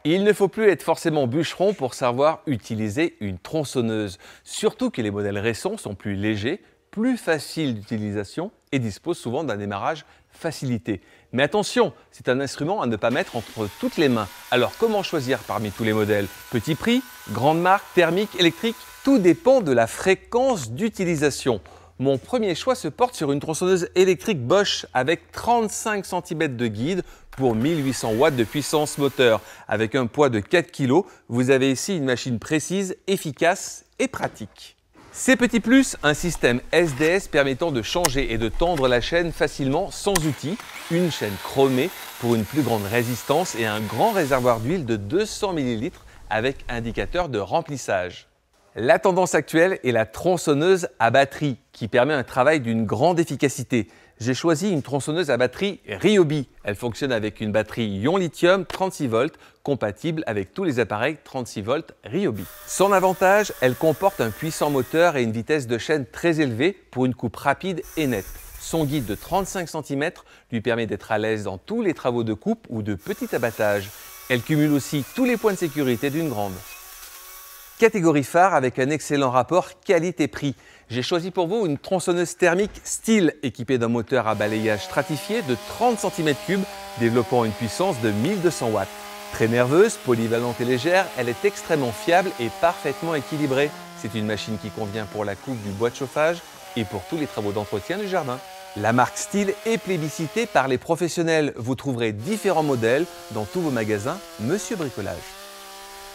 Il ne faut plus être forcément bûcheron pour savoir utiliser une tronçonneuse, surtout que les modèles récents sont plus légers, plus faciles d'utilisation et disposent souvent d'un démarrage facilité. Mais attention, c'est un instrument à ne pas mettre entre toutes les mains. Alors comment choisir parmi tous les modèles? Petit prix, grande marque, thermique, électrique? Tout dépend de la fréquence d'utilisation. Mon premier choix se porte sur une tronçonneuse électrique Bosch avec 35 cm de guide pour 1800 watts de puissance moteur. Avec un poids de 4 kg, vous avez ici une machine précise, efficace et pratique. Ces petits plus, un système SDS permettant de changer et de tendre la chaîne facilement sans outil, une chaîne chromée pour une plus grande résistance et un grand réservoir d'huile de 200 ml avec indicateur de remplissage. La tendance actuelle est la tronçonneuse à batterie qui permet un travail d'une grande efficacité. J'ai choisi une tronçonneuse à batterie Ryobi. Elle fonctionne avec une batterie ion lithium 36 volts compatible avec tous les appareils 36 volts Ryobi. Son avantage, elle comporte un puissant moteur et une vitesse de chaîne très élevée pour une coupe rapide et nette. Son guide de 35 cm lui permet d'être à l'aise dans tous les travaux de coupe ou de petit abattage. Elle cumule aussi tous les points de sécurité d'une grande. Catégorie phare avec un excellent rapport qualité-prix. J'ai choisi pour vous une tronçonneuse thermique Stihl équipée d'un moteur à balayage stratifié de 30 cm3 développant une puissance de 1200 watts. Très nerveuse, polyvalente et légère, elle est extrêmement fiable et parfaitement équilibrée. C'est une machine qui convient pour la coupe du bois de chauffage et pour tous les travaux d'entretien du jardin. La marque Stihl est plébiscitée par les professionnels. Vous trouverez différents modèles dans tous vos magasins Monsieur Bricolage.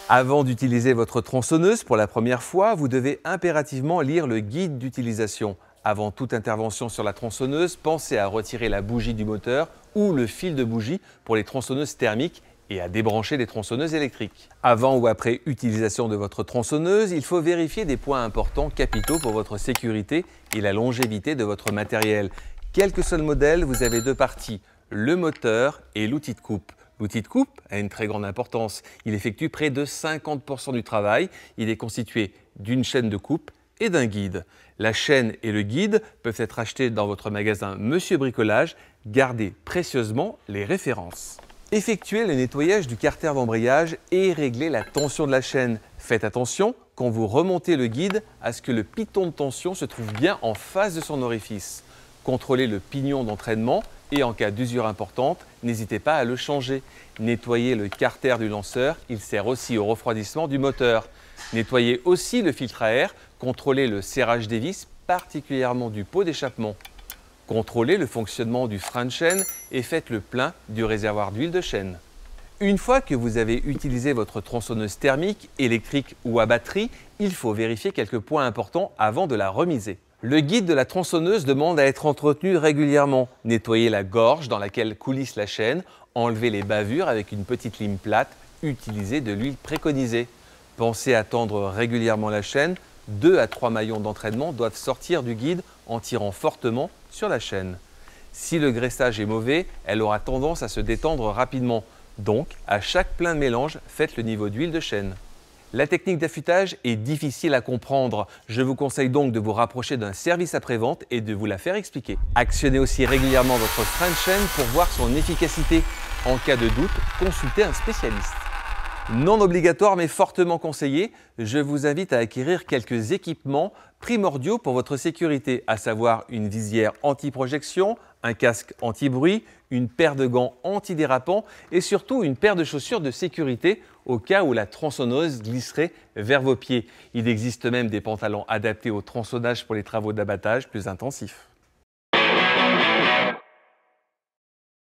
Avant d'utiliser votre tronçonneuse pour la première fois, vous devez impérativement lire le guide d'utilisation. Avant toute intervention sur la tronçonneuse, pensez à retirer la bougie du moteur ou le fil de bougie pour les tronçonneuses thermiques et à débrancher les tronçonneuses électriques. Avant ou après utilisation de votre tronçonneuse, il faut vérifier des points importants capitaux pour votre sécurité et la longévité de votre matériel. Quel que soit le modèle, vous avez deux parties, le moteur et l'outil de coupe. L'outil de coupe a une très grande importance. Il effectue près de 50% du travail. Il est constitué d'une chaîne de coupe et d'un guide. La chaîne et le guide peuvent être achetés dans votre magasin Monsieur Bricolage. Gardez précieusement les références. Effectuez le nettoyage du carter d'embrayage et réglez la tension de la chaîne. Faites attention, quand vous remontez le guide, à ce que le piton de tension se trouve bien en face de son orifice. Contrôlez le pignon d'entraînement et en cas d'usure importante, n'hésitez pas à le changer. Nettoyez le carter du lanceur, il sert aussi au refroidissement du moteur. Nettoyez aussi le filtre à air, contrôlez le serrage des vis, particulièrement du pot d'échappement. Contrôlez le fonctionnement du frein de chaîne et faites le plein du réservoir d'huile de chaîne. Une fois que vous avez utilisé votre tronçonneuse thermique, électrique ou à batterie, il faut vérifier quelques points importants avant de la remiser. Le guide de la tronçonneuse demande à être entretenu régulièrement. Nettoyez la gorge dans laquelle coulisse la chaîne, enlevez les bavures avec une petite lime plate, utilisez de l'huile préconisée. Pensez à tendre régulièrement la chaîne, 2 à 3 maillons d'entraînement doivent sortir du guide en tirant fortement sur la chaîne. Si le graissage est mauvais, elle aura tendance à se détendre rapidement. Donc, à chaque plein de mélange, faites le niveau d'huile de chaîne. La technique d'affûtage est difficile à comprendre. Je vous conseille donc de vous rapprocher d'un service après-vente et de vous la faire expliquer. Actionnez aussi régulièrement votre frein de chaîne pour voir son efficacité. En cas de doute, consultez un spécialiste. Non obligatoire mais fortement conseillé, je vous invite à acquérir quelques équipements primordiaux pour votre sécurité, à savoir une visière anti-projection, un casque anti-bruit, une paire de gants antidérapants et surtout une paire de chaussures de sécurité au cas où la tronçonneuse glisserait vers vos pieds. Il existe même des pantalons adaptés au tronçonnage pour les travaux d'abattage plus intensifs.